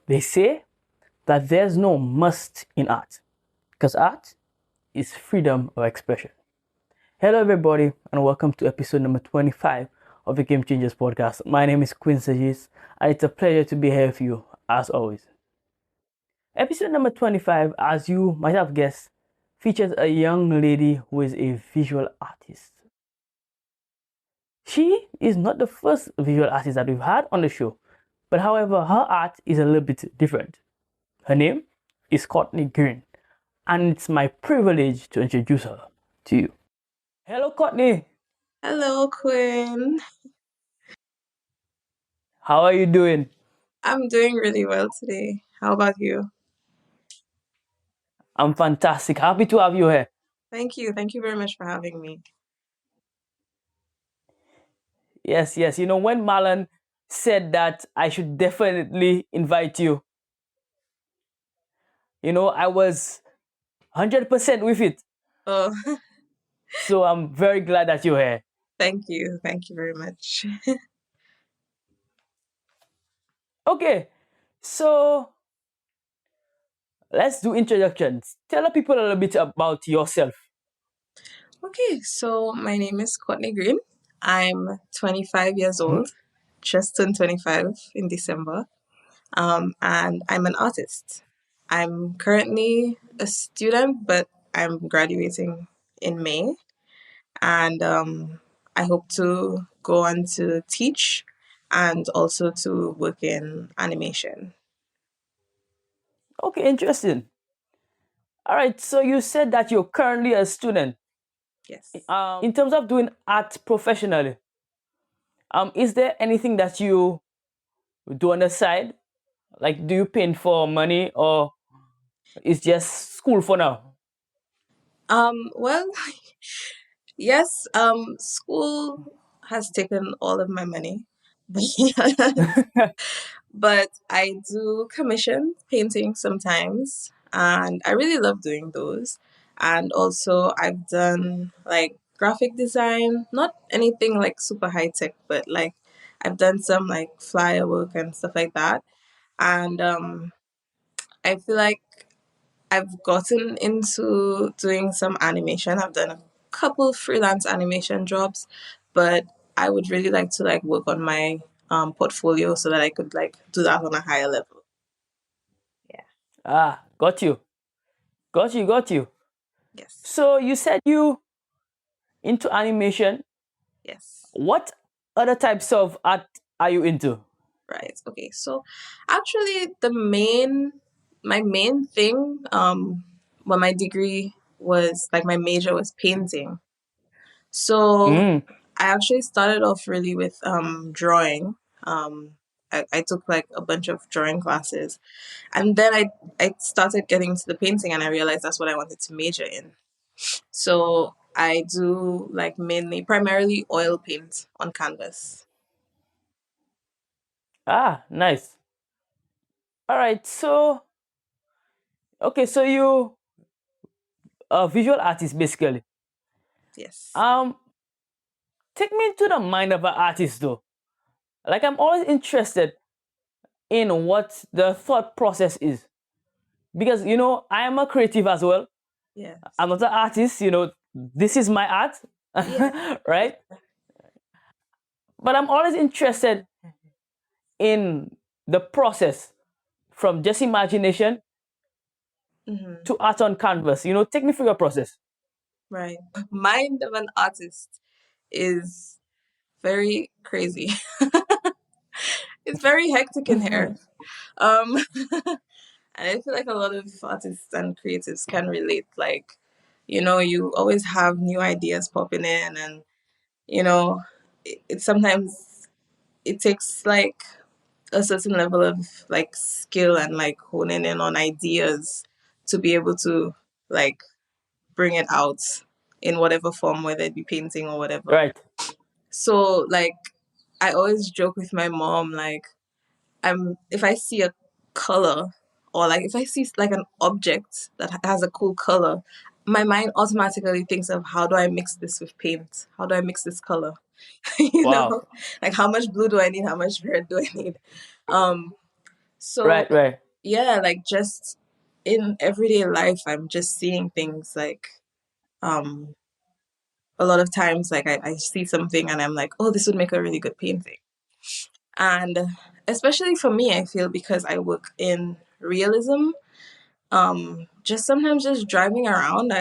They say that there's no must in art, because art is freedom of expression. Hello, everybody, and welcome to episode number 25 of the Game Changers podcast. My name is Quinn Sagis, and it's a pleasure to be here with you, as always. Episode number 25, as you might have guessed, features a young lady who is a visual artist. She is not the first visual artist that we've had on the show, but however, her art is a little bit different. Her name is Courtney Greene, and it's my privilege to introduce her to you. Hello, Courtney. Hello, Quinn. How are you doing? I'm doing really well today. How about you? I'm fantastic. Happy to have you here. Thank you. Thank you very much for having me. Yes. You know, when Marlon said that I should definitely invite you, I was 100% with it. Oh, So I'm very glad that you're here. thank you. Thank you very much. Okay, so let's do introductions. Tell the people a little bit about yourself. Okay, so my name is Courtney Greene. I'm 25 years Mhm. old, just turned 25 in December, and I'm an artist. I'm currently a student, but I'm graduating in May, and I hope to go on to teach and also to work in animation. Okay, interesting. All right, so you said that you're currently a student. Yes. In terms of doing art professionally, is there anything that you do on the side? Like, do you paint for money or it's just school for now? Well, yes, school has taken all of my money. But I do commission painting sometimes, and I really love doing those. And also, I've done like graphic design, not anything like super high tech, but like I've done some like flyer work and stuff like that. And I feel like I've gotten into doing some animation. I've done a couple freelance animation jobs, but I would really like to like work on my portfolio so that I could like do that on a higher level. Yeah. Got you. Got you. Yes. So you said you into animation. Yes. What other types of art are you into? Right. Okay. So actually my main thing when my degree was like my major was painting. So Mm. I actually started off really with drawing. Um, I took like a bunch of drawing classes, and then I started getting into the painting, and I realized that's what I wanted to major in. So I do like primarily oil paint on canvas. Nice. All right. So okay, so you a visual artist basically. Yes. Um, take me into the mind of an artist though. Like I'm always interested in what the thought process is because I am a creative as well. I'm Yes. not an artist. This is my art, Yeah. right? But I'm always interested in the process from just imagination Hmm. to art on canvas. Take me through your process. Right. Mind of an artist is very crazy. It's very hectic in here. Um, and I feel like a lot of artists and creatives can relate. Like, you always have new ideas popping in, and it sometimes it takes like a certain level of like skill and like honing in on ideas to be able to like bring it out in whatever form, whether it be painting or whatever. Right. So like I always joke with my mom like if I see a color or like if I see like an object that has a cool color, my mind automatically thinks of how do I mix this with paint? How do I mix this color? you Wow. know, like how much blue do I need? How much red do I need? Um, So Right, right, yeah, like just in everyday life, I'm just seeing things like um a lot of times like I see something and I'm like, oh, this would make a really good painting. And especially for me, I feel because I work in realism, just sometimes just driving around,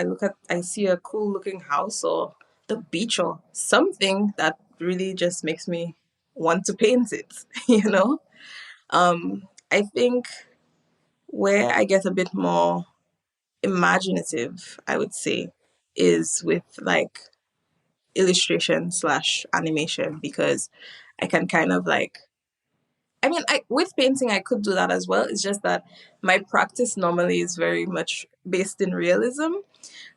I see a cool looking house or the beach or something that really just makes me want to paint it, you know? I think where I get a bit more imaginative, I would say, is with like illustration slash animation because I can kind of like I mean I with painting I could do that as well. It's just that my practice normally is very much based in realism.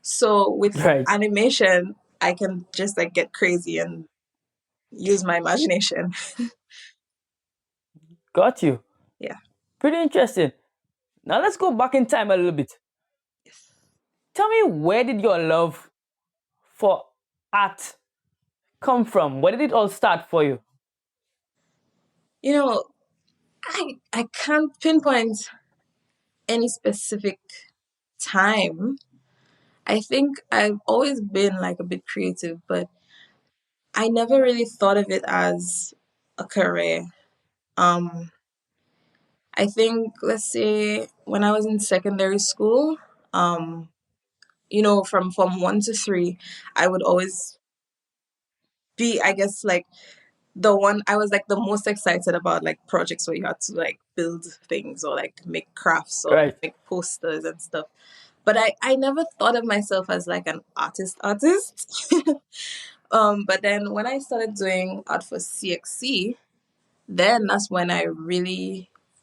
So with right. animation I can just like get crazy and use my imagination. Got you. Yeah. Pretty interesting. Now let's go back in time a little bit. Yes. Tell me, where did your love for art come from? Where did it all start for you? You know, I can't pinpoint any specific time. I think I've always been like a bit creative, but I never really thought of it as a career. Um, I think, let's say, when I was in secondary school, um, from Form 1 to 3, I would always be, I guess, like the one I was like the most excited about like projects where you had to like build things or like make crafts or Right. make posters and stuff. But I never thought of myself as like an artist. But then when I started doing art for CXC, then that's when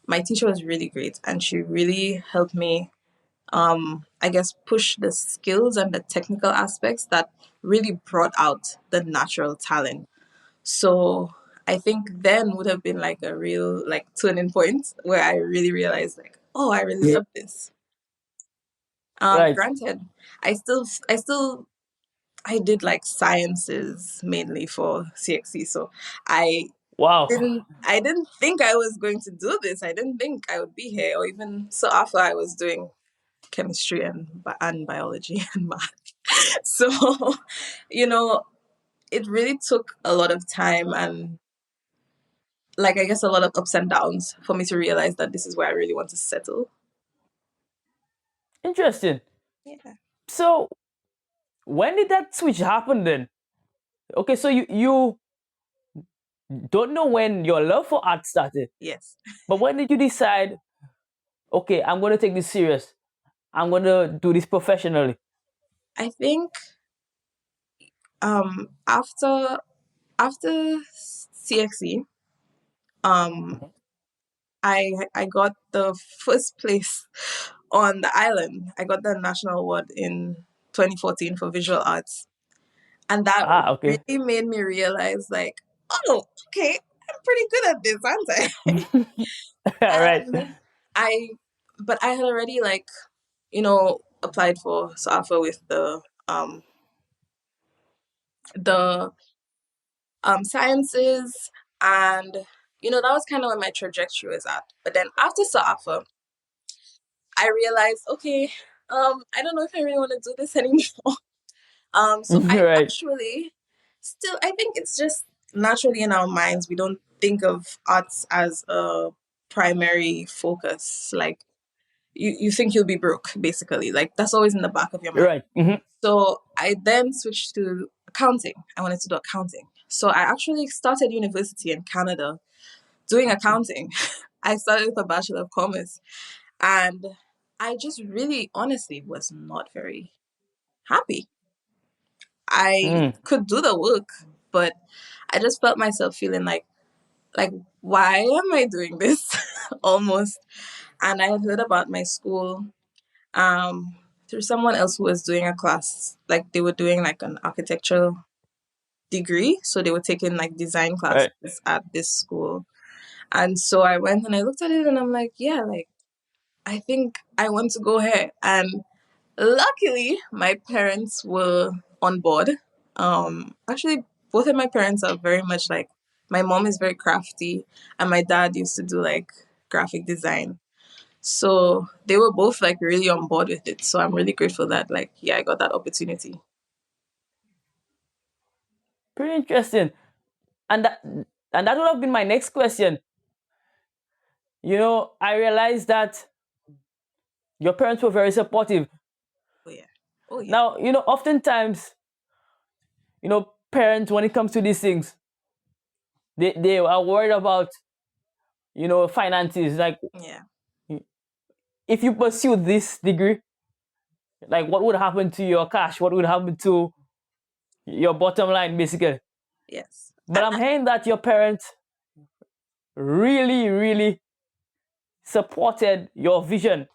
my teacher was really great and she really helped me, I guess, push the skills and the technical aspects that really brought out the natural talent. So I think then would have been like a real like turning point where I really realized like, oh, I really love this. Right. Granted, I still I did like sciences mainly for CXC, so I Wow. I didn't think I was going to do this. I didn't think I would be here, or even so after I was doing chemistry and biology and math. So, you know, it really took a lot of time and like I guess a lot of ups and downs for me to realize that this is where I really want to settle. Interesting. Yeah. So when did that switch happen then? Okay, so you don't know when your love for art started, Yes. but when did you decide, okay, I'm going to take this serious. I'm going to do this professionally. I think after CXE, um I got the first place on the island. I got the national award in 2014 for visual arts. And that Ah, okay. really made me realize like, oh, okay, I'm pretty good at this, aren't I? Right. And I but I had already like, applied for SAFA with um the sciences and that was kind of where my trajectory was at. But then after SAFA, I realized, okay, I don't know if I really want to do this anymore. So I Right. actually still, I think it's just naturally in our minds, we don't think of arts as a primary focus. Like you think you'll be broke, basically. Like that's always in the back of your mind. Right. Mhm. So I then switched to accounting. I wanted to do accounting. So I actually started university in Canada doing accounting. I started with a Bachelor of Commerce. And I just really honestly was not very happy. I Mm. could do the work, but I just felt myself feeling like why am I doing this almost? And I had heard about my school through someone else who was doing a class. Like they were doing like an architectural degree, so they were taking like design classes Right. at this school. And so I went and I looked at it and I'm like, yeah, like I think I want to go here. And luckily, my parents were on board. Actually, both of my parents are very much like my mom is very crafty, and my dad used to do like graphic design. So they were both like really on board with it. So I'm really grateful that like, yeah, I got that opportunity. Pretty interesting. And that would have been my next question. I realized that your parents were very supportive. Oh yeah. Oh yeah. Now, oftentimes, parents, when it comes to these things, they are worried about, finances. Like, Yeah. if you pursue this degree, like, what would happen to your cash? What would happen to your bottom line, basically? Yes. But I'm hearing that your parents really, really supported your vision.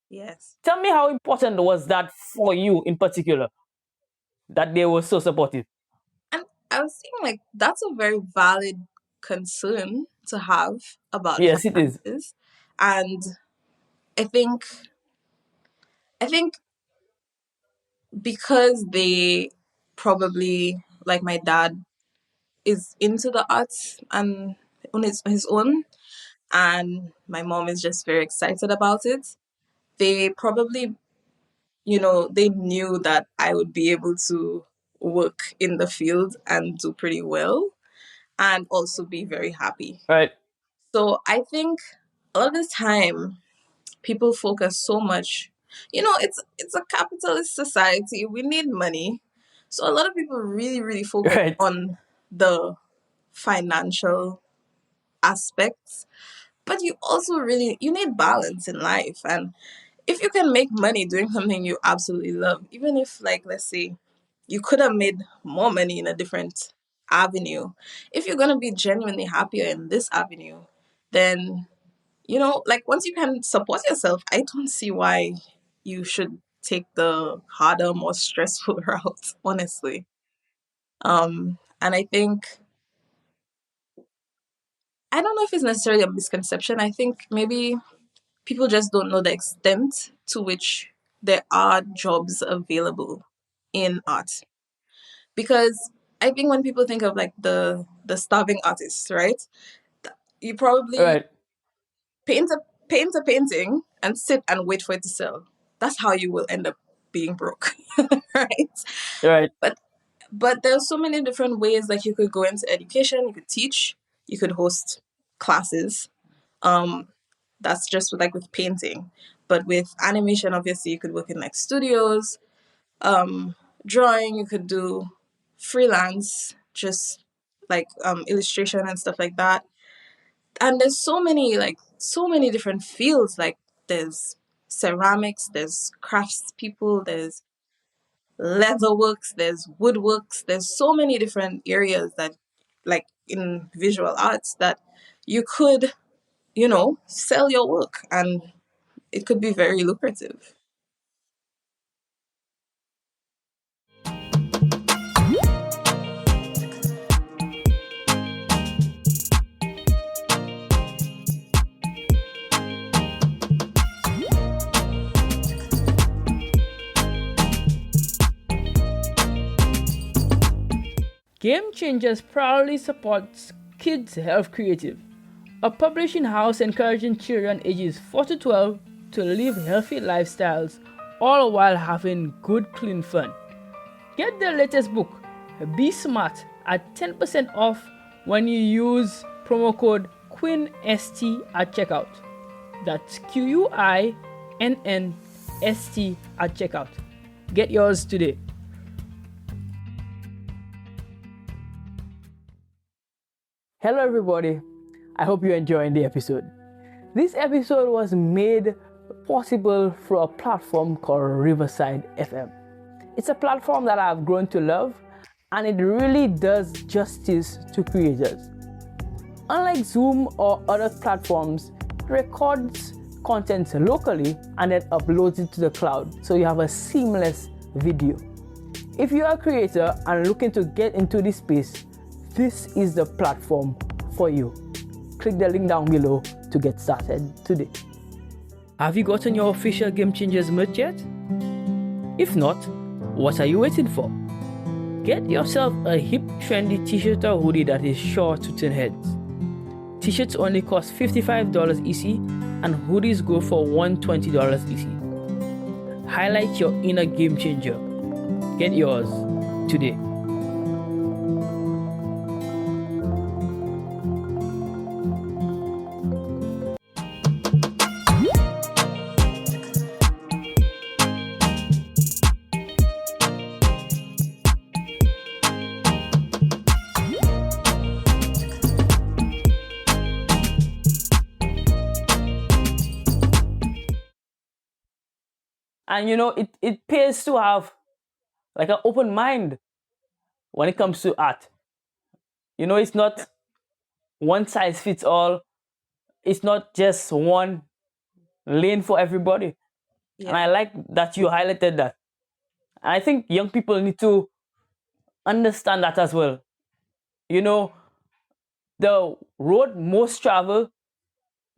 Yes. Tell me, how important was that for you in particular, that they were so supportive? And I was thinking like that's a very valid concern to have about Yes, it is. finances. And I think I think because they probably like my dad is into the arts and on his own, and my mom is just very excited about it. They probably, they knew that I would be able to work in the field and do pretty well and also be very happy. Right. So I think a lot of the time people focus so much. It's a capitalist society. We need money. So a lot of people really, really focus Right. on the financial aspects, but you need balance in life. And if you can make money doing something you absolutely love, even if like let's say you could have made more money in a different avenue, if you're going to be genuinely happier in this avenue, then like once you can support yourself, I don't see why you should take the harder, more stressful route, honestly. And I think I don't know if it's necessarily a misconception. I think maybe people just don't know the extent to which there are jobs available in art. Because I think when people think of like the starving artists, right? You probably Right. paint a painting and sit and wait for it to sell. That's how you will end up being broke, right? Right. But there's so many different ways like you could go into education, you could teach, you could host classes. Um, that's just with painting. But with animation, obviously, you could work in like studios. Drawing, you could do freelance, just like illustration and stuff like that. And there's so many different fields. Like there's ceramics, there's crafts people, there's leatherworks, there's woodworks, there's so many different areas that like in visual arts that you could, sell your work and it could be very lucrative. Game Changers proudly supports Kids Health Creative, a publishing house encouraging children ages 4 to 12 to live healthy lifestyles, all while having good, clean fun. Get their latest book, Be Smart, at 10% off when you use promo code QuinnST at checkout. That's QUINNST at checkout. Get yours today. Hello everybody, I hope you're enjoying the episode. This episode was made possible through a platform called Riverside FM. It's a platform that I've grown to love, and it really does justice to creators. Unlike Zoom or other platforms, it records content locally and then uploads it to the cloud, so you have a seamless video. If you are a creator and looking to get into this space, this is the platform for you. Click the link down below to get started today. Have you gotten your official Game Changers merch yet? If not, what are you waiting for? Get yourself a hip, trendy t-shirt or hoodie that is sure to turn heads. T-shirts only cost $55 EC, and hoodies go for $120 EC. Highlight your inner game changer. Get yours today. And it pays to have like an open mind when it comes to art. It's not one size fits all. It's not just one lane for everybody. And I like that you highlighted that. And I think young people need to understand that as well. The road most travel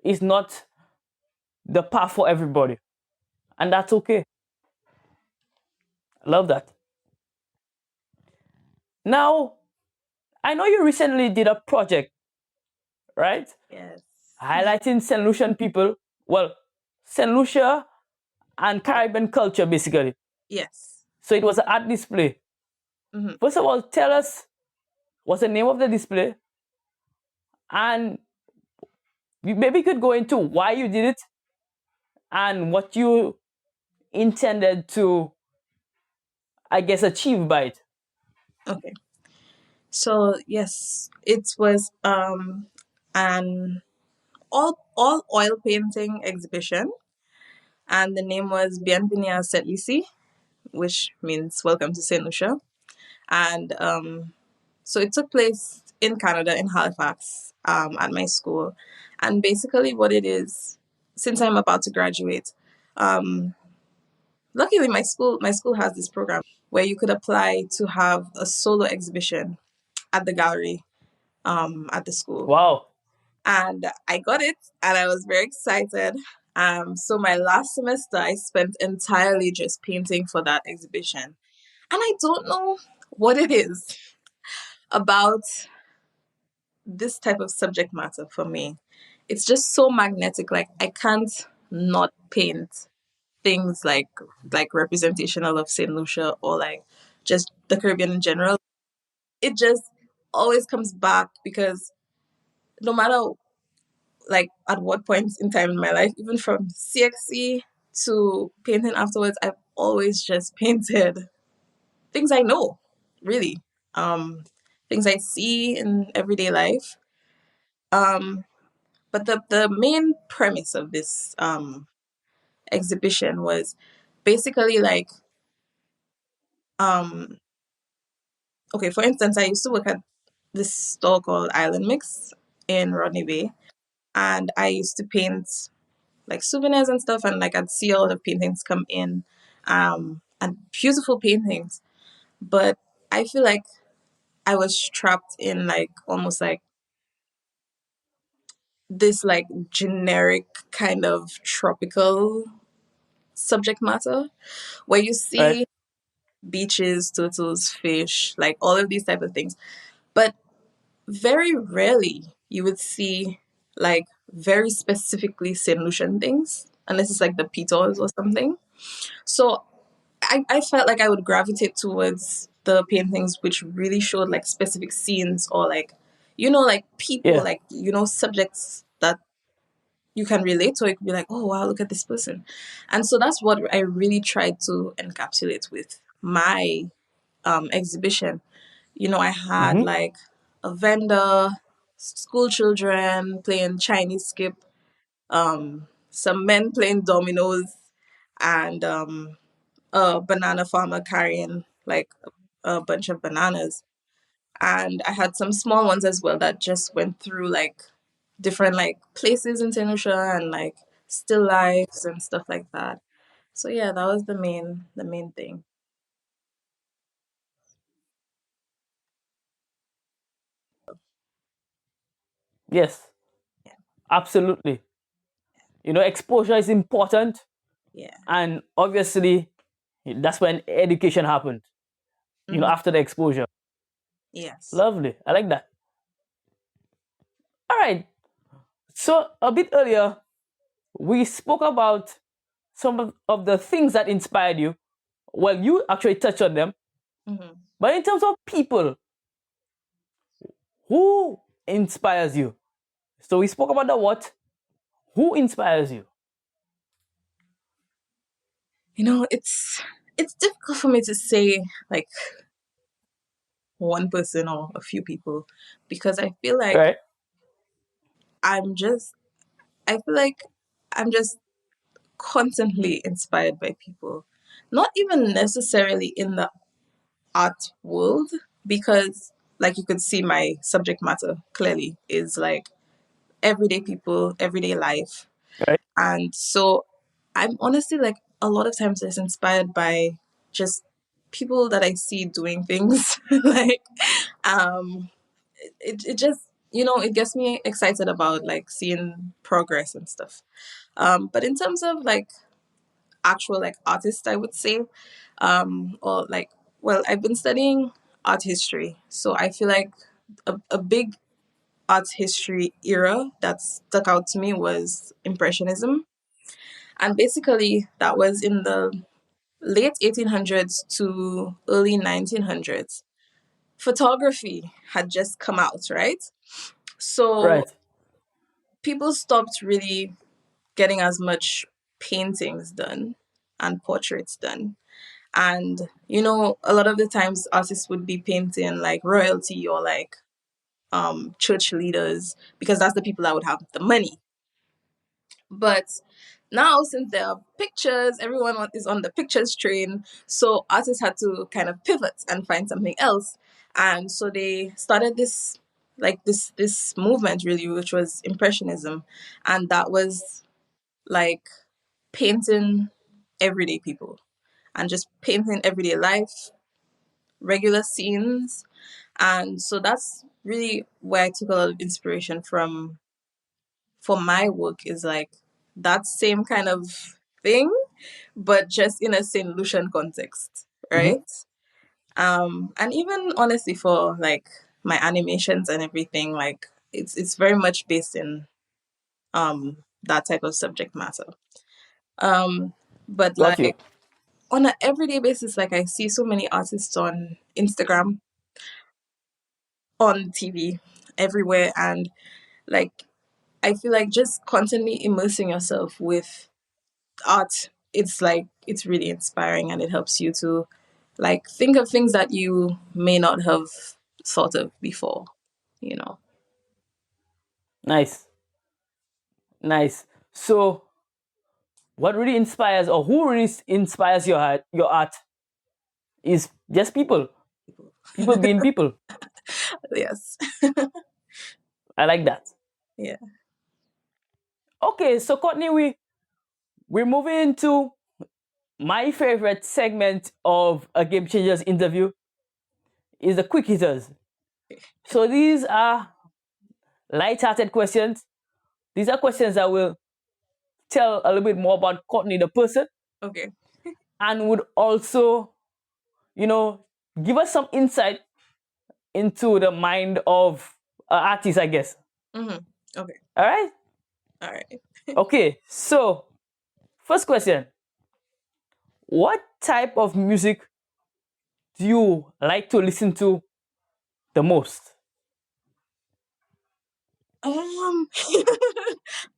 is not the path for everybody. And that's okay. I love that. Now, I know you recently did a project, right? Yes. Highlighting St. Lucian people. Well, St. Lucia and Caribbean culture, basically. Yes. So it was an art display. Mm-hmm. First of all, tell us what's the name of the display, and maybe you could go into why you did it and what you intended to, I guess, achieve by it. Okay. So yes, it was an all oil painting exhibition, and the name was Bienvenue à Saint Lucie, which means welcome to Saint Lucia. And so it took place in Canada, in Halifax, at my school. And basically, what it is, since I'm about to graduate, luckily my school has this program where you could apply to have a solo exhibition at the gallery at the school. Wow. And I got it, and I was very excited. So my last semester, I spent entirely just painting for that exhibition. And I don't know what it is about this type of subject matter for me. It's just so magnetic. Like I can't not paint things like representational of Saint Lucia or like just the Caribbean in general. It just always comes back because no matter like at what point in time in my life, even from CXC to painting afterwards, I've always just painted things I know, really. Um, Things I see in everyday life. But the main premise of this exhibition was basically like um, okay, for instance, I used to work at this store called Island Mix in Rodney Bay, and I used to paint like souvenirs and stuff, and like I'd see a lot of paintings come in, and beautiful paintings. But I feel like I was trapped in like almost like this like generic kind of tropical subject matter where you Right? see beaches, turtles, fish, like all of these type of things. But very rarely you would see like very specifically St. Lucian things, unless it's like the Pitos or something. So I felt like I would gravitate towards the paintings which really showed like specific scenes or like, like people, Yeah. like, subjects that you can relate to. It could be like, oh, wow, look at this person. And so that's what I really tried to encapsulate with my exhibition. I had Mm-hmm. like a vendor, school children playing Chinese skip, some men playing dominoes, and a banana farmer carrying like a bunch of bananas. And I had some small ones as well that just went through like different like places in St. Lucia and like still lifes and stuff like that. So yeah, that was the main thing. Yes, Yeah. absolutely. Exposure is important, Yeah. and obviously, that's when education happens. Hmm. After the exposure. Yes. Lovely. I like that. All right. So a bit earlier, we spoke about some of the things that inspired you. Well, you actually touched on them. Mm-hmm. But in terms of people, who inspires you? So we spoke about the what. Who inspires you? It's difficult for me to say like one person or a few people because Right? I'm just I feel like I'm just constantly inspired by people. Not even necessarily in the art world, because like you could see my subject matter clearly is like everyday people, everyday life. Right? And so I'm honestly like a lot of times just inspired by just people that I see doing things. Like um it just it gets me excited about like seeing progress and stuff. But in terms of like actual like artists, I would say, or like, well, I've been studying art history, so I feel like a big art history era that stuck out to me was Impressionism. And basically, that was in the late 1800s to early 1900s. Photography had just come out, right? So Right. people stopped really getting as much paintings done and portraits done. And, a lot of the times artists would be painting like royalty or like church leaders because that's the people that would have the money. But now, since there are pictures, everyone is on the pictures train. So artists had to kind of pivot and find something else. And so they started this movement really, which was Impressionism. And that was like painting everyday people and just painting everyday life, regular scenes. And so that's really where I took a lot of inspiration from for my work, is like that same kind of thing, but just in a St. Lucian context, Mm-hmm. right? And even honestly for like my animations and everything, like it's very much based in that type of subject matter. Um, but Got you. like on an everyday basis, like I see so many artists on Instagram, on TV, everywhere, and like I feel like just constantly immersing yourself with art, it's really inspiring, and it helps you to like think of things that you may not have thought of before, you know. Nice. Nice. So what really inspires or who really inspires your art is just people. People being people. Yes. I like that. Yeah. Okay, so Courtney, we're moving into my favorite segment of a Game Changers interview is the quick hitters. So these are light-hearted questions. These are questions that will tell a little bit more about Courtney the person Okay. and would also, you know, give us some insight into the mind of an artist, I guess. Mm-hmm. Okay. All right? All right. Okay, so first question. What type of music do you like to listen to the most? um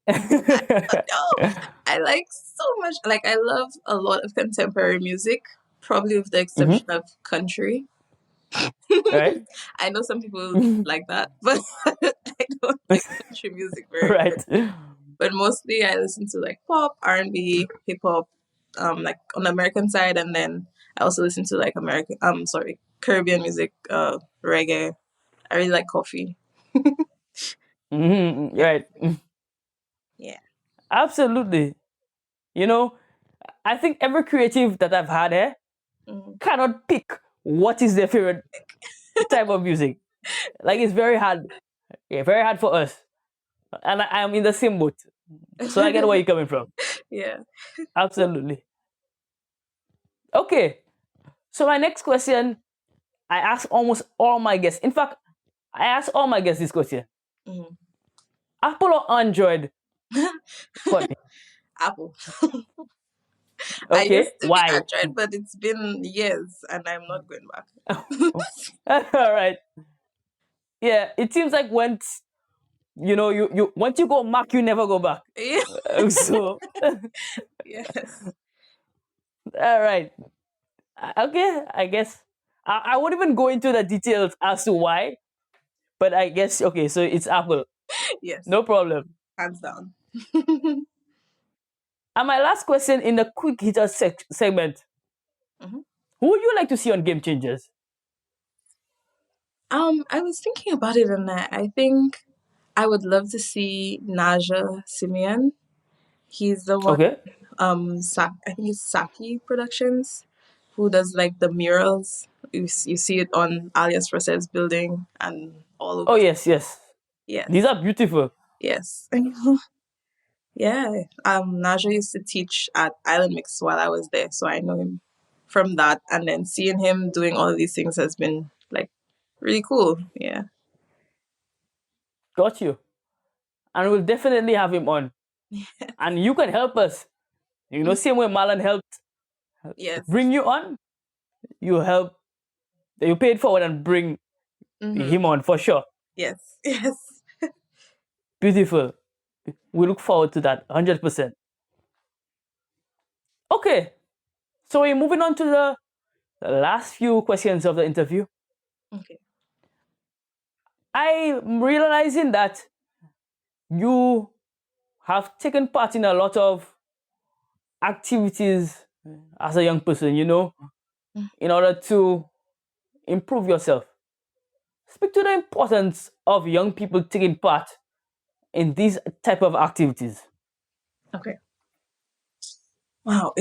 no, I like so much, like I love a lot of contemporary music, probably with the Mm-hmm. exception of country. Right? I know some people like that, but I don't like country music very much. Right. But mostly I listen to like pop, R&B, hip hop, like on the American side, and then I also listen to like Caribbean music, reggae. I really like coffee. Mm-hmm. Yeah, Right. yeah. Absolutely. You know, I think every creative that I've had here Mm. cannot pick what is their favorite type of music. Like it's very hard. Yeah, very hard for us. And I am in the same boat. So I get where you're coming from. Yeah. Absolutely. Okay. So my next question, I ask almost all my guests. In fact, I ask all my guests this question. Mm. Apple or Android, Courtney? Apple. I Okay, used to be why? Android, but it's been years and I'm not going back. All right. Yeah, it seems like once you once you go Mac, you never go back. Yeah. So, Yes. all right. Okay, I guess I won't even go into the details as to why, but I guess okay. So it's Apple, Yes. no problem. Hands down. And my last question in the quick hitter segment: Mhm. who would you like to see on Game Changers? I was thinking about it and I think I would love to see Naja Simeon. He's the one Okay. I think it's Saki Productions who does like the murals. You see it on Alias Rosette's building and all Oh over. yes, yes. These Yes. are beautiful. Yes. Yeah. Naja used to teach at Island Mix while I was there, so I know him from that. And then seeing him doing all of these things has been like really cool. Yeah. Got you. And we'll definitely have him on. And you can help us. Same way Marlon helped Yes. bring you on, you help, you pay it forward and bring Mm-hmm. him on for sure. Yes. Yes. Beautiful. We look forward to that 100%. Okay, so we're moving on to the last few questions of the interview. Okay. I'm realizing that you have taken part in a lot of activities as a young person, in order to improve yourself. Speak to the importance of young people taking part in these type of activities. Okay. Wow.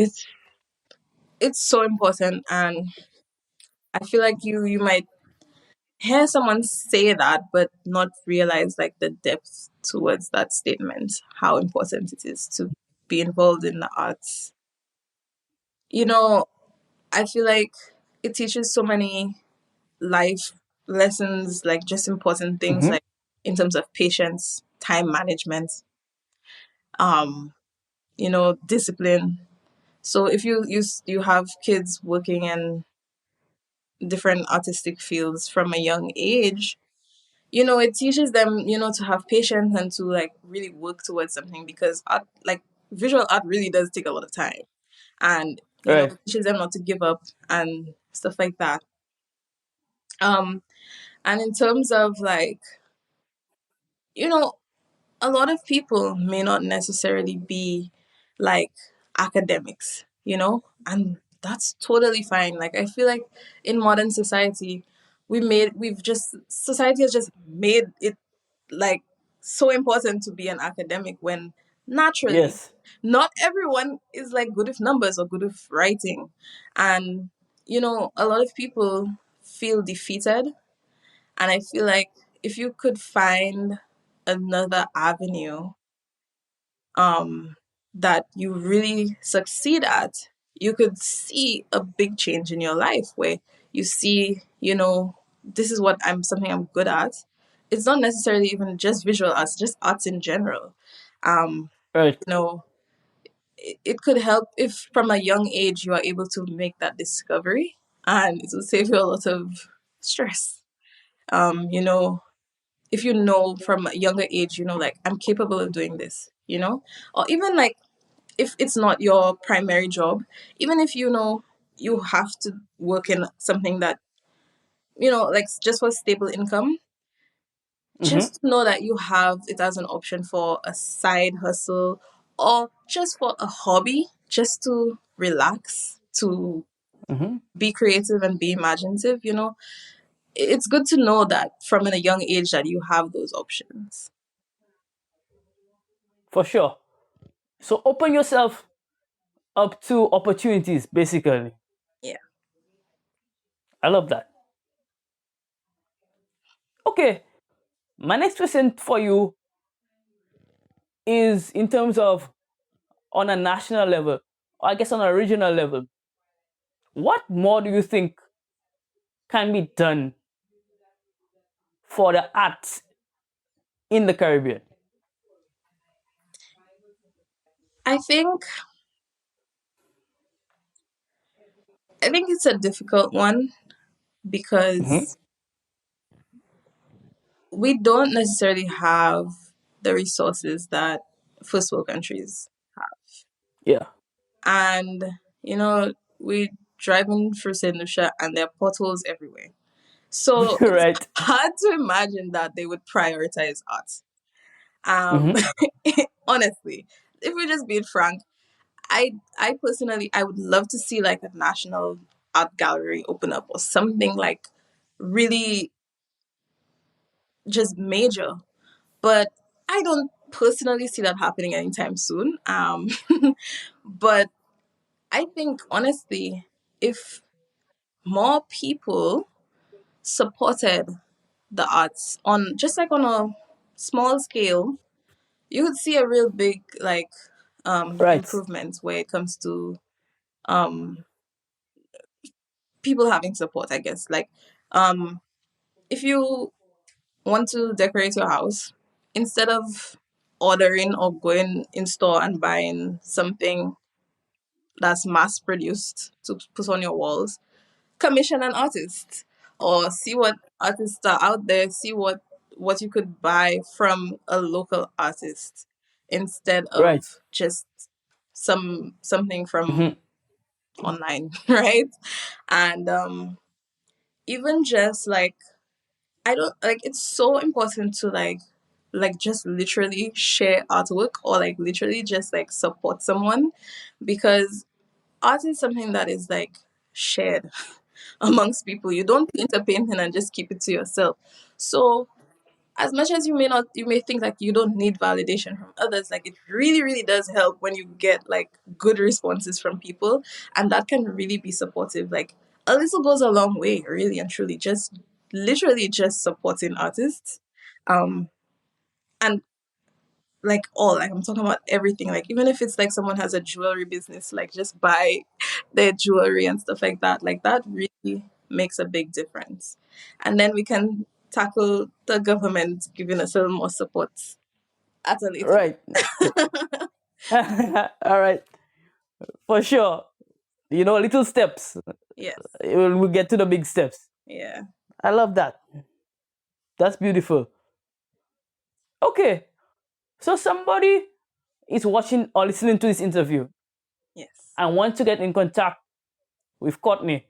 It's so important, and I feel like you might hear someone say that, but not realize like the depth towards that statement, how important it is to be involved in the arts. You know, I feel like it teaches so many life lessons, like just important things, Mm-hmm. like in terms of patience, time management, um, discipline. So if you have kids working in different artistic fields from a young age, it teaches them, to have patience and to like really work towards something because art, like visual art, really does take a lot of time, and Right. it teaches them not to give up and stuff like that. Um, and in terms of like, you know, a lot of people may not necessarily be like academics, and that's totally fine. Like I feel like in modern society, society has just made it like so important to be an academic when naturally Yes. not everyone is like good with numbers or good with writing. And a lot of people feel defeated, and I feel like if you could find another avenue um that you really succeed at, you could see a big change in your life where you see, this is what something I'm good at. It's not necessarily even just visual arts, just arts in general. Um, Right. you know, it could help if from a young age you are able to make that discovery, and it will save you a lot of stress. You know, if you know from a younger age, like I'm capable of doing this, or even like if it's not your primary job, even if you have to work in something that like just for stable income, Mm-hmm. just to know that you have it as an option for a side hustle or just for a hobby, just to relax, to Mm-hmm. be creative and be imaginative. It's good to know that from a young age that you have those options. For sure. So open yourself up to opportunities, basically. Yeah. I love that. Okay. My next question for you is in terms of on a national level, or I guess on a regional level, what more do you think can be done for the arts in the Caribbean? I think I think it's a difficult one Mm-hmm. because we don't necessarily have the resources that first world countries have. Yeah. And, you know, we driving through St. Lucia and there are potholes everywhere. So it's Right. hard to imagine that they would prioritize art. Um, Mm-hmm. honestly, if we're just being frank, I personally I would love to see like a national art gallery open up or something like really just major. But I don't personally see that happening anytime soon. But I think honestly, if more people supported the arts on just like on a small scale, you would see a real big like Right. improvement where it comes to um people having support, I guess. Like um if you want to decorate your house, instead of ordering or going in store and buying something that's mass produced to put on your walls, commission an artist or see what artists are out there, see what you could buy from a local artist instead Right. of just something from Mm-hmm. online, right? And even just like I don't like it's so important to like just literally share artwork or like literally just like support someone because art is something that is like shared amongst people. You don't paint a painting and just keep it to yourself. So as much as you may think like you don't need validation from others, like it really, really does help when you get like good responses from people and that can really be supportive. Like a little goes a long way, really and truly. Just literally just supporting artists. Um and like all like I'm talking about everything like even if it's like someone has a jewelry business like just buy their jewelry and stuff like that really makes a big difference and then we can tackle the government giving us a little more support at a later Right. date. All right. For sure. Little steps. Yes. We'll get to the big steps. Yeah. I love that. That's beautiful. Okay. So somebody is watching or listening to this interview Yes. and want to get in contact with Courtney.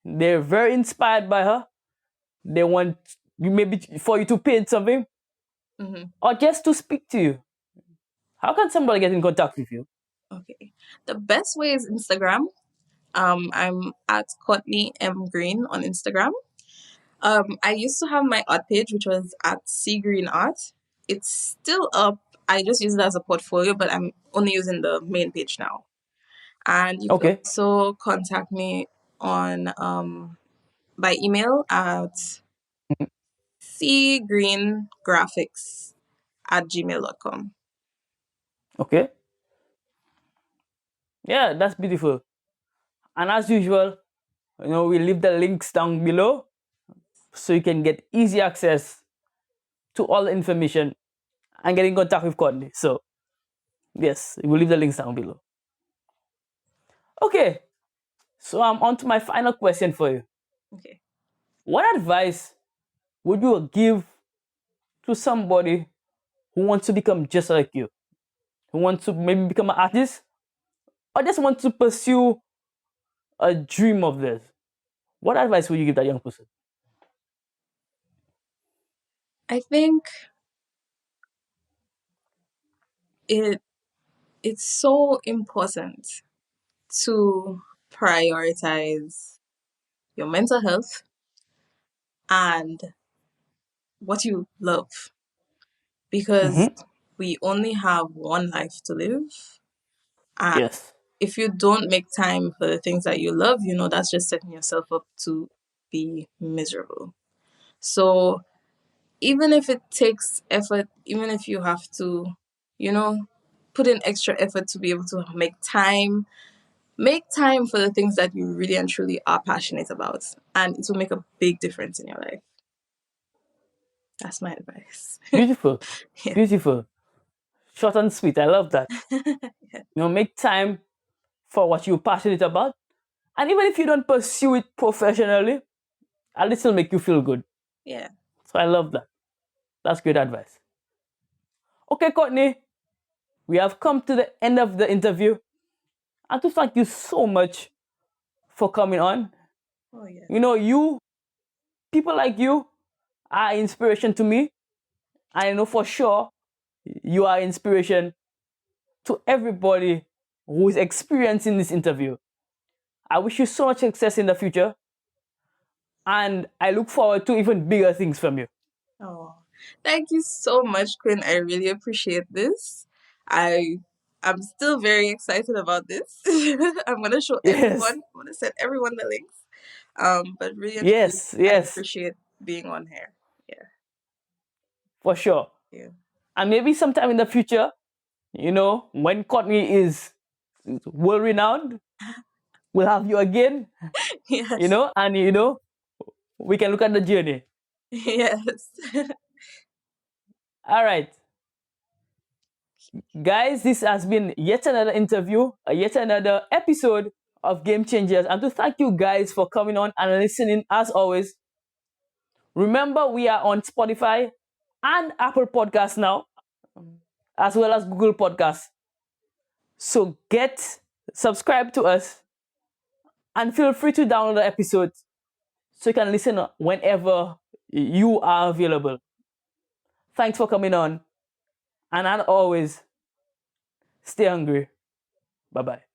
They're very inspired by her. They want you maybe for you to paint something Hmm. or just to speak to you. How can somebody get in contact with you? Okay, the best way is Instagram. I'm at Courtney M Green on Instagram. I used to have my art page, which was at C Green Art. It's still up. I just use it as a portfolio, but I'm only using the main page now. And you could Okay. also contact me on by email at cgreengraphics@gmail.com. Okay. Yeah, that's beautiful. And as usual, we leave the links down below so you can get easy access to all the information and get in contact with Courtney. So, yes, we'll leave the links down below. Okay, so I'm on to my final question for you. Okay. What advice would you give to somebody who wants to become just like you? Who wants to maybe become an artist or just want to pursue a dream of theirs? What advice would you give that young person? I think it it's so important to prioritize your mental health and what you love because Mm-hmm. we only have one life to live. And Yes. if you don't make time for the things that you love, that's just setting yourself up to be miserable. So even if it takes effort, even if you have to, you know, put in extra effort to be able to make time for the things that you really and truly are passionate about. And it will make a big difference in your life. That's my advice. Beautiful. Yeah. Beautiful. Short and sweet. I love that. Yeah. Make time for what you're passionate about. And even if you don't pursue it professionally, at least it'll make you feel good. Yeah. So I love that. That's great advice. Okay, Courtney, we have come to the end of the interview. And to thank you so much for coming on. Oh yeah. People like you are inspiration to me. I know for sure you are inspiration to everybody who is experiencing this interview. I wish you so much success in the future. And I look forward to even bigger things from you. Oh, thank you so much, Quinn. I really appreciate this. I'm still very excited about this. I'm gonna show Yes, everyone. I'm gonna send everyone the links. But really and truly, yes, I yes, appreciate being on here. Yeah. for sure. Yeah. And maybe sometime in the future, when Courtney is world renowned, we'll have you again, Yes. and we can look at the journey. Yes. All right. Guys, this has been yet another interview, yet another episode of Game Changers. And to thank you guys for coming on and listening as always. Remember, we are on Spotify and Apple Podcasts now, as well as Google Podcasts. So subscribe to us and feel free to download the episodes so you can listen whenever you are available. Thanks for coming on. And as always, stay hungry. Bye-bye.